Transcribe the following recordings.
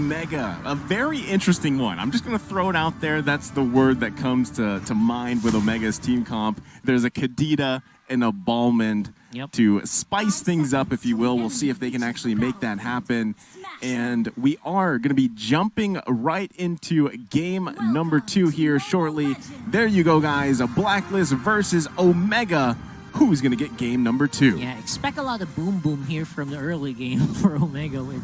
Omega. A very interesting one. I'm just going to throw it out there. That's the word that comes to mind with Omega's team comp. There's a Kadita and a Balmond to spice things up, if you will. We'll see if they can actually make that happen. And we are going to be jumping right into game number 2 here shortly. There you go, guys. A Blacklist versus Omega. Who's going to get game number 2? Yeah, expect a lot of boom here from the early game for Omega with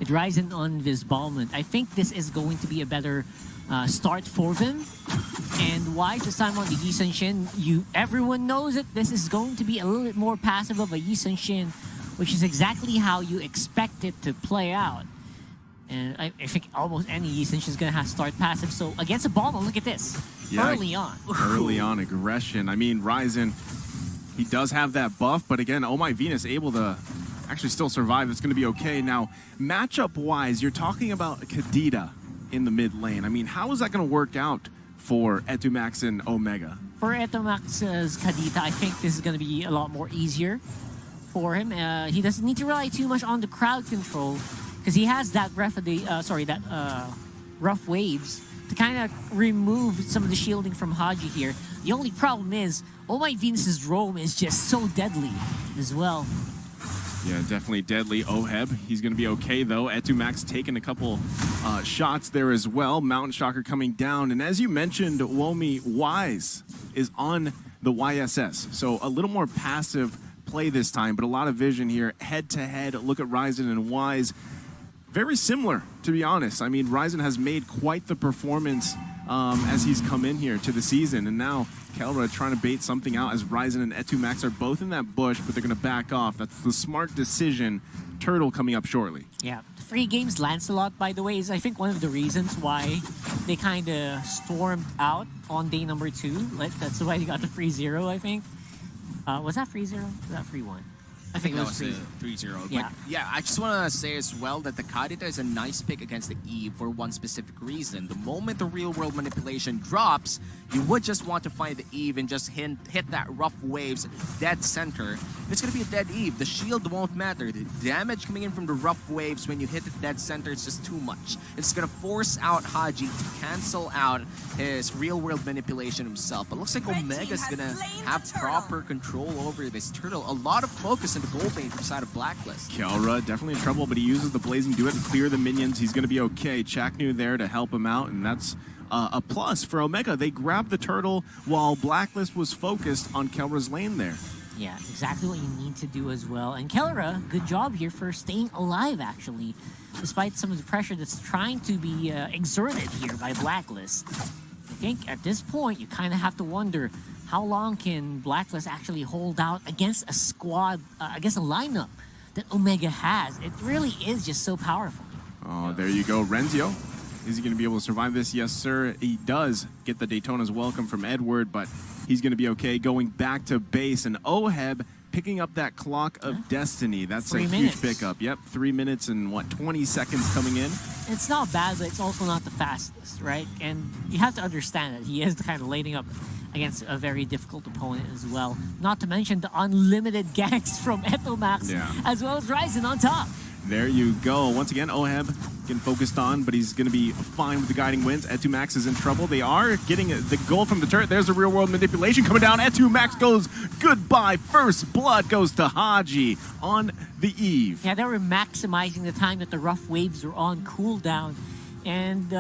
Ryzen on this Balmond. I think this is going to be a better start for them. And why this time on the Yi Sun-Shin? Everyone knows that this is going to be a little bit more passive of a Yi Sun-Shin, which is exactly how you expect it to play out. And I think almost any Yi Sun-Shin is going to have to start passive. So against a Balmond, look at this. Yeah, early on. Early on aggression. I mean, Ryzen, he does have that buff, but again, Oh My Venus able to actually still survive. It's going to be okay. Now, matchup-wise, you're talking about Kadita in the mid lane. I mean, how is that going to work out for Etumax and Omega? For Etumax's Kadita, I think this is going to be a lot more easier for him. He doesn't need to rely too much on the crowd control because he has that rough waves to kind of remove some of the shielding from Haji here. The only problem is, Oh My Venus's roam is just so deadly as well. Yeah, definitely deadly. Oheb, he's going to be okay, though. Etumax taking a couple shots there as well. Mountain Shocker coming down. And as you mentioned, Womi, Wise is on the YSS. So a little more passive play this time, but a lot of vision here. Head-to-head, look at Ryzen and Wise. Very similar, to be honest. I mean, Ryzen has made quite the performance as he's come in here to the season. And now Kelra trying to bait something out as Ryzen and Etumax are both in that bush, but they're going to back off. That's the smart decision. Turtle coming up shortly. Yeah. Free games Lancelot, by the way, is I think one of the reasons why they kind of stormed out on day number 2. Like, that's why they got the free 0, I think. Was that free 0? Was that free 1? I think that was 3-0. Yeah. Yeah, I just want to say as well that the Kadita is a nice pick against the Eve for one specific reason. The moment the real-world manipulation drops, you would just want to find the Eve and just hit that rough waves dead center. It's going to be a dead Eve. The shield won't matter. The damage coming in from the rough waves when you hit the dead center is just too much. It's going to force out Haji to cancel out his real-world manipulation himself. But looks like Omega's going to have proper control over this turtle. A lot of focus in the gold lane from the side of Blacklist. Kelra definitely in trouble, but he uses the Blazing Duet and clear the minions. He's going to be okay. Chaknu there to help him out, and that's a plus for Omega. They grabbed the turtle while Blacklist was focused on Kelra's lane there. Yeah, exactly what you need to do as well. And Kelra, good job here for staying alive, actually, despite some of the pressure that's trying to be exerted here by Blacklist. I think at this point, you kind of have to wonder, how long can Blacklist actually hold out against a squad, against a lineup that Omega has? It really is just so powerful. Oh, there you go. Renzio. Is he going to be able to survive this? Yes, sir. He does get the Daytona's welcome from Edward, but he's going to be okay going back to base. And Oheb picking up that Clock of Destiny. That's a huge pickup. Yep, 3 minutes and, what, 20 seconds coming in? It's not bad, but it's also not the fastest, right? And you have to understand that he is kind of lading up against a very difficult opponent as well. Not to mention the unlimited ganks from Etumax, as well as Ryzen on top. There you go. Once again, Oheb getting focused on, but he's going to be fine with the guiding winds. Etumax is in trouble. They are getting the gold from the turret. There's the real-world manipulation coming down. Etumax goes goodbye. First blood goes to Haji on the Eve. Yeah, they were maximizing the time that the rough waves were on cooldown. And,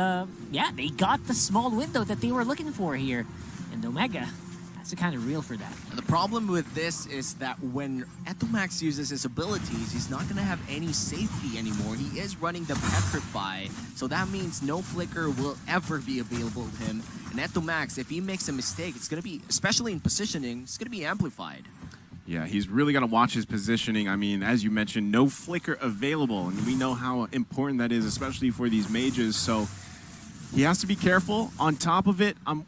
yeah, they got the small window that they were looking for here. And Omega, that's the kind of real for that. The problem with this is that when Etumax uses his abilities, he's not going to have any safety anymore. He is running the Petrify, so that means no Flicker will ever be available to him. And Etumax, if he makes a mistake, it's going to be, especially in positioning, it's going to be amplified. Yeah, he's really got to watch his positioning. I mean, as you mentioned, no Flicker available, and we know how important that is, especially for these mages, so he has to be careful. On top of it, I'm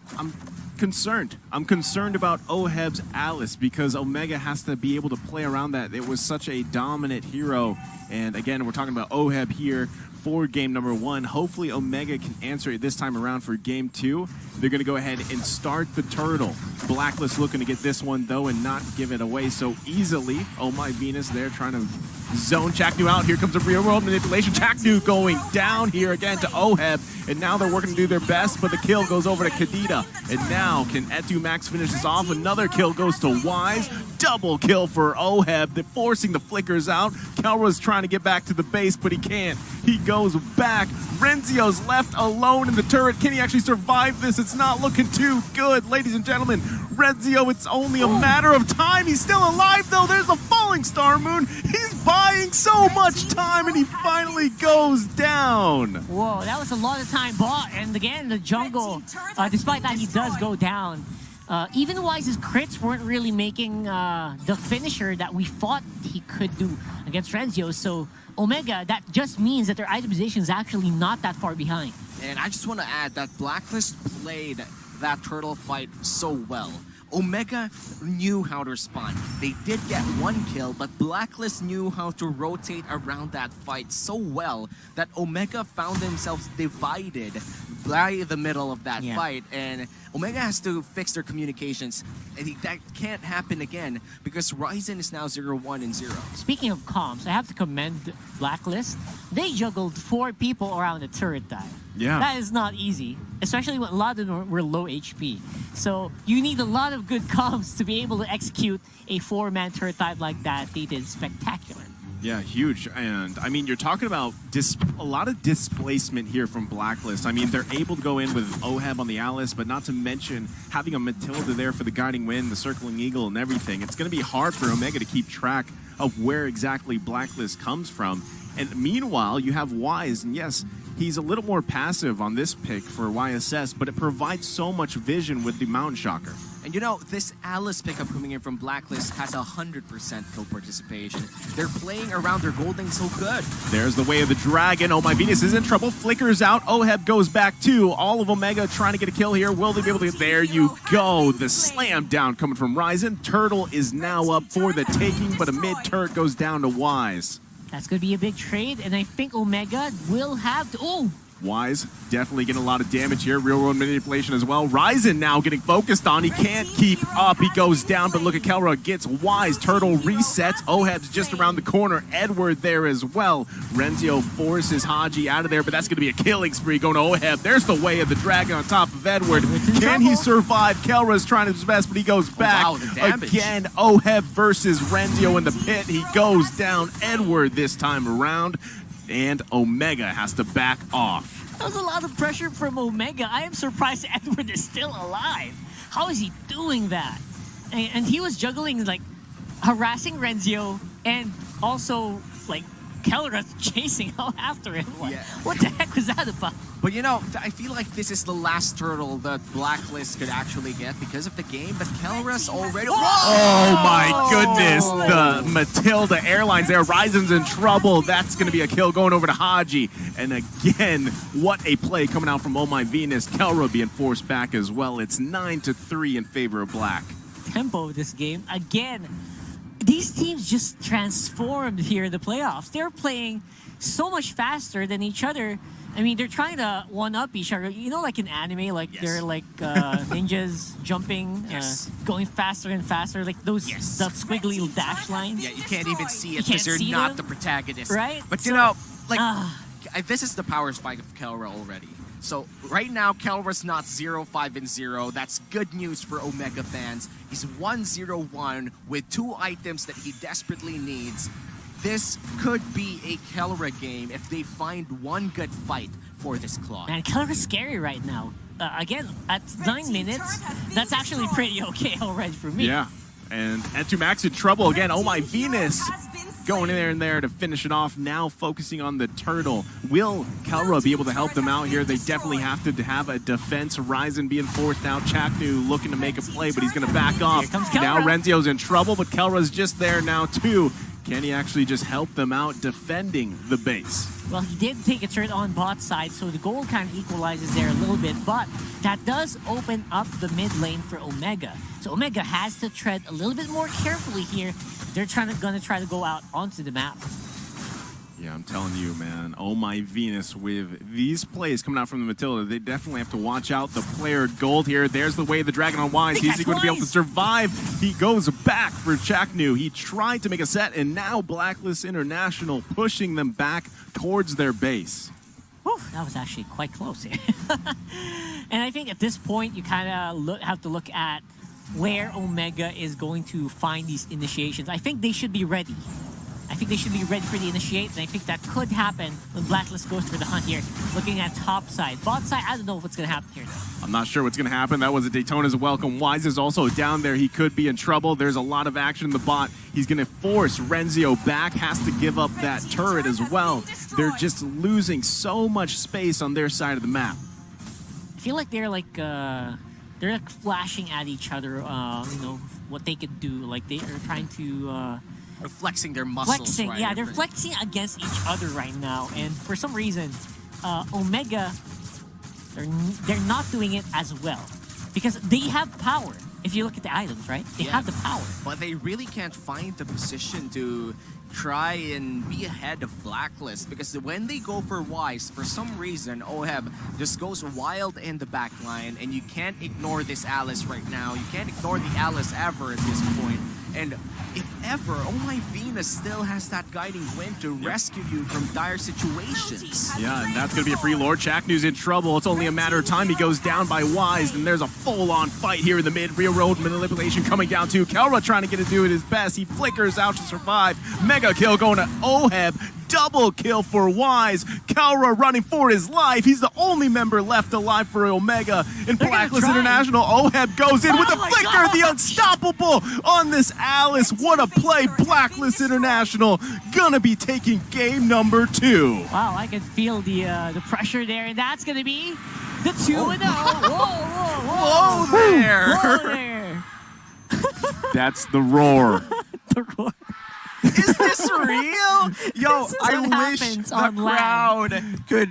concerned. I'm concerned about Oheb's Alice because Omega has to be able to play around that. It was such a dominant hero. And again, we're talking about Oheb here for game number 1. Hopefully Omega can answer it this time around for game 2. They're going to go ahead and start the turtle. Blacklist looking to get this one though and not give it away so easily. Oh My Venus there trying to zone Chaknu out. Here comes a real world manipulation. Chaknu going down here again to Oheb. And now they're working to do their best, but the kill goes over to Kadita. And now, can Etumax finish this off? Another kill goes to Wise. Double kill for Oheb. They're forcing the flickers out. Kelra's trying to get back to the base, but he can't. He goes back. Renzio's left alone in the turret. Can he actually survive this? It's not looking too good, ladies and gentlemen. Renzio, it's only a matter of time. He's still alive, though. There's a falling star moon. He's buying so much time, and he finally goes down. Whoa, that was a lot of time bought. And again, the jungle, despite that he does go down, even Wise's crits weren't really making the finisher that we thought he could do against Renzio. So Omega, that just means that their itemization is actually not that far behind. And I just want to add that Blacklist played that turtle fight so well. Omega knew how to respond. They did get one kill, but Blacklist knew how to rotate around that fight so well that Omega found themselves divided by the middle of that fight. And Omega has to fix their communications. And that can't happen again because Ryzen is now 0-1 and 0. Speaking of comms, I have to commend Blacklist. They juggled 4 people around the turret dive. Yeah. That is not easy, especially when a lot of them were low HP. So you need a lot of good comms to be able to execute a 4-man turret dive like that. They did spectacular. Yeah, huge. And I mean, you're talking about a lot of displacement here from Blacklist. I mean, they're able to go in with Oheb on the Alice, but not to mention having a Matilda there for the guiding wind, the circling eagle, and everything. It's going to be hard for Omega to keep track of where exactly Blacklist comes from. And meanwhile, you have Wise, and yes, he's a little more passive on this pick for YSS, but it provides so much vision with the Mountain Shocker. And you know, this Alice pickup coming in from Blacklist has 100% kill participation. They're playing around their golding so good. There's the way of the dragon. Oh, my Venus is in trouble. Flickers out. Oheb goes back too. All of Omega trying to get a kill here. Will they be able to? There you go. The slam down coming from Ryzen. Turtle is now up for the taking, but a mid turret goes down to Wise. That's going to be a big trade, and I think Omega will have to... Oh! Wise definitely getting a lot of damage here. Real world manipulation as well. Ryzen now getting focused on. He can't keep up. He goes down, but look at Kelra gets Wise. Turtle resets. Oheb's just around the corner. Edward there as well. Renzio forces Haji out of there, but that's going to be a killing spree going to Oheb. There's the way of the dragon on top of Edward. Can he survive? Kelra's trying his best, but he goes back. Oh, wow, the damage. Again, Oheb versus Renzio in the pit. He goes down. Edward this time around. And Omega has to back off. That was a lot of pressure from Omega. I am surprised Edward is still alive. How is he doing that? And he was juggling, like, harassing Renzio and also, like, Kelra chasing out after him. What the heck was that about? But you know, I feel like this is the last turtle that Blacklist could actually get because of the game, but Kelra's already... Oh my goodness, the Matilda Airlines there. Ryzen's in trouble. That's going to be a kill going over to Haji. And again, what a play coming out from Oh My Venus. Kelra being forced back as well. It's 9-3 in favor of Black. Tempo of this game. Again, these teams just transformed here in the playoffs. They're playing so much faster than each other. I mean, they're trying to one-up each other. You know, like in anime, like they're like ninjas jumping, going faster and faster, like those the squiggly dash lines. Yeah, you can't even see it because they're not the protagonist. Right? But you know, like, this is the power spike of Kelra already. So right now, Kelra's not 0-5 and 0. That's good news for Omega fans. He's 1-0-1 with 2 items that he desperately needs. This could be a Kelra game if they find one good fight for this Claude. Man, Kelra's scary right now. Again, at 9 minutes, that's actually pretty okay already for me. Yeah, and Etumax in trouble again. Oh My Venus going in there to finish it off. Now focusing on the turtle. Will Kelra be able to help them out here? They definitely have to have a defense. Ryzen being forced out. Chaknu looking to make a play, but he's going to back off. Now Renzio's in trouble, but Kelra's just there now too. Can he actually just help them out defending the base? Well, he did take a turn on bot side, so the goal kind of equalizes there a little bit, but that does open up the mid lane for Omega. So Omega has to tread a little bit more carefully here. They're gonna try to go out onto the map. Yeah, I'm telling you, man. Oh my Venus, with these plays coming out from the Matilda, they definitely have to watch out. The player gold here. There's the way of the Dragon on Wise. Is he going to be able to survive? He goes back for Chaknu. He tried to make a set, and now Blacklist International pushing them back towards their base. Whew, that was actually quite close here. And I think at this point, you kind of have to look at where Omega is going to find these initiations. I think they should be ready. I think they should be ready for the initiate, and I think that could happen when Blacklist goes for the hunt here. Looking at top side. Bot side, I don't know what's going to happen here, though. I'm not sure what's going to happen. That was a Daytona's welcome. Wise is also down there. He could be in trouble. There's a lot of action in the bot. He's going to force Renzio back, has to give up that turret as well. They're just losing so much space on their side of the map. I feel like they're like flashing at each other, you know, what they could do. Like they are trying to... They're flexing their muscles. Flexing, right? yeah, they're flexing against each other right now. And for some reason, Omega, they're not doing it as well. Because they have power. If you look at the items, right? They have the power. But they really can't find the position to try and be ahead of Blacklist, because when they go for Wise, for some reason, Oheb just goes wild in the back line, and you can't ignore this Alice right now. You can't ignore the Alice ever at this point. And if ever, Oh My Venus still has that guiding wind to rescue you from dire situations. Yeah, and that's going to be a free Lord. Chaknu's in trouble. It's only a matter of time. He goes down by Wise, and there's a full-on fight here in the mid. Real road manipulation coming down too. Kelra trying to get to do it his best. He flickers out to survive. Mega kill going to Oheb. Double kill for Wise. Kelra running for his life. He's the only member left alive for Omega. In Blacklist International, Oheb goes in with the flicker, the unstoppable on this Alice. What a play. Blacklist International gonna be taking game number 2. Wow, I can feel the pressure there, and that's gonna be the 2-0. Whoa there. Whoa there. That's the roar. The roar. Is this real? Yo, I wish the on land. crowd could